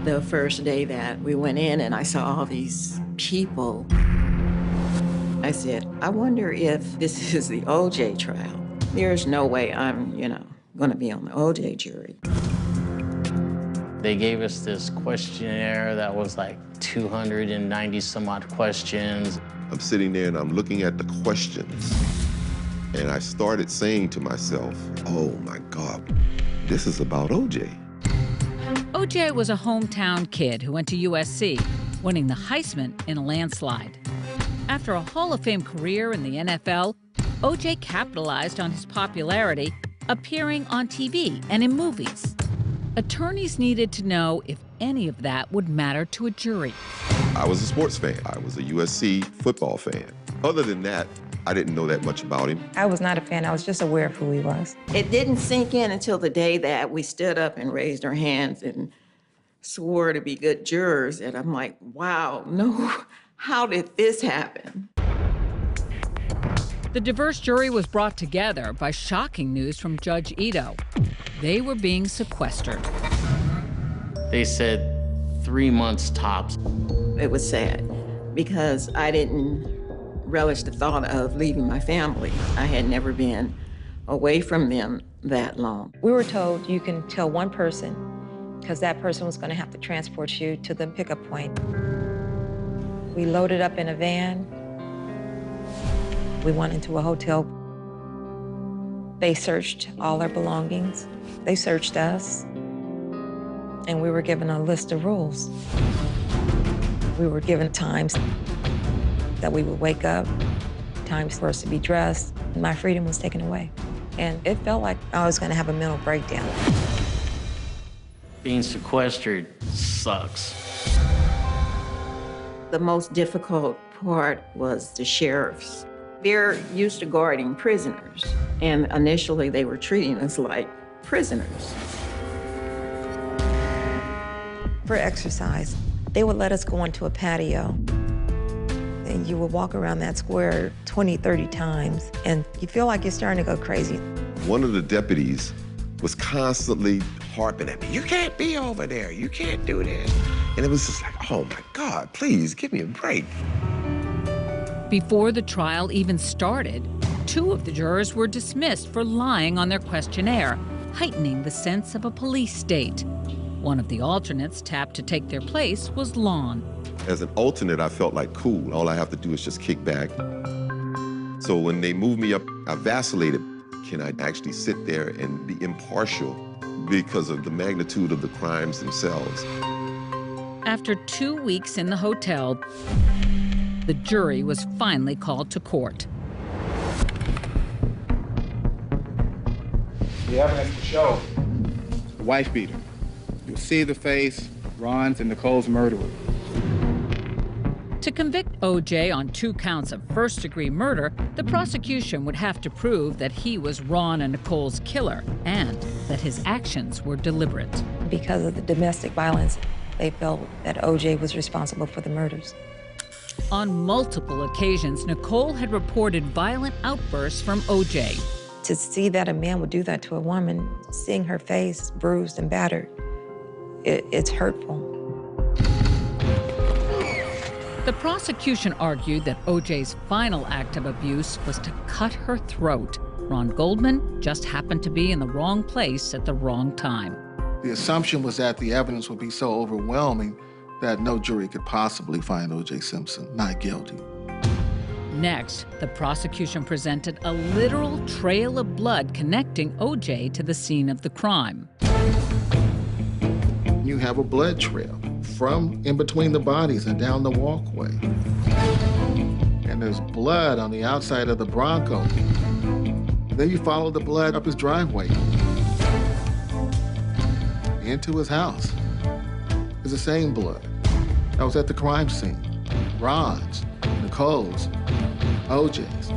The first day that we went in and I saw all these people, I said, I wonder if this is the OJ trial. There's no way I'm, going to be on the OJ jury. They gave us this questionnaire that was like 290 some odd questions. I'm sitting there and I'm looking at the questions, and I started saying to myself, oh my God, this is about OJ. OJ was a hometown kid who went to USC, winning the Heisman in a landslide. After a Hall of Fame career in the NFL, OJ capitalized on his popularity, appearing on TV and in movies. Attorneys needed to know if any of that would matter to a jury. I was a sports fan. I was a USC football fan. Other than that, I didn't know that much about him. I was not a fan. I was just aware of who he was. It didn't sink in until the day that we stood up and raised our hands and swore to be good jurors. And I'm like, wow, no, how did this happen? The diverse jury was brought together by shocking news from Judge Ito. They were being sequestered. They said 3 months tops. It was sad because I didn't relish the thought of leaving my family. I had never been away from them that long. We were told you can tell one person because that person was going to have to transport you to the pickup point. We loaded up in a van. We went into a hotel. They searched all our belongings. They searched us. And we were given a list of rules. We were given times that we would wake up, times for us to be dressed. My freedom was taken away. And it felt like I was going to have a mental breakdown. Being sequestered sucks. The most difficult part was the sheriffs. They're used to guarding prisoners, and initially they were treating us like prisoners. For exercise, they would let us go onto a patio, and you would walk around that square 20, 30 times, and you feel like you're starting to go crazy. One of the deputies was constantly harping at me, you can't be over there, you can't do this. And it was just like, oh my God, please give me a break. Before the trial even started, 2 of the jurors were dismissed for lying on their questionnaire, heightening the sense of a police state. One of the alternates tapped to take their place was Lon. As an alternate, I felt like, cool, all I have to do is just kick back. So when they moved me up, I vacillated. Can I actually sit there and be impartial because of the magnitude of the crimes themselves? After 2 weeks in the hotel, the jury was finally called to court. The evidence to show the wife beater. You'll see the face, Ron's and Nicole's murderer. To convict OJ on 2 counts of first-degree murder, the prosecution would have to prove that he was Ron and Nicole's killer and that his actions were deliberate. Because of the domestic violence, they felt that OJ was responsible for the murders. On multiple occasions, Nicole had reported violent outbursts from OJ. To see that a man would do that to a woman, seeing her face bruised and battered, it's hurtful. The prosecution argued that OJ's final act of abuse was to cut her throat. Ron Goldman just happened to be in the wrong place at the wrong time. The assumption was that the evidence would be so overwhelming that no jury could possibly find OJ Simpson not guilty. Next, the prosecution presented a literal trail of blood connecting OJ to the scene of the crime. You have a blood trail from in between the bodies and down the walkway. And there's blood on the outside of the Bronco. Then you follow the blood up his driveway into his house. It's the same blood that was at the crime scene. Ron's, Nicole's, OJ's.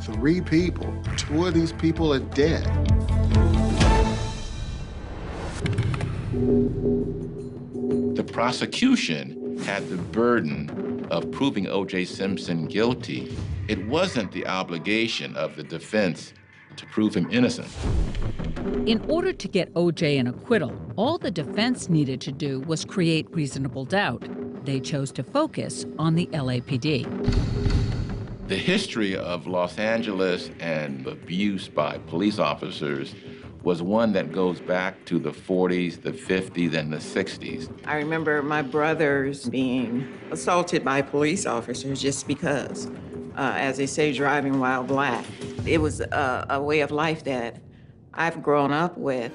3 people. 2 of these people are dead. The prosecution had the burden of proving O.J. Simpson guilty. It wasn't the obligation of the defense to prove him innocent. In order to get OJ an acquittal, all the defense needed to do was create reasonable doubt. They chose to focus on the LAPD. The history of Los Angeles and abuse by police officers was one that goes back to the 40s, the 50s, and the 60s. I remember my brothers being assaulted by police officers just because, as they say, driving while black. It was a way of life that I've grown up with.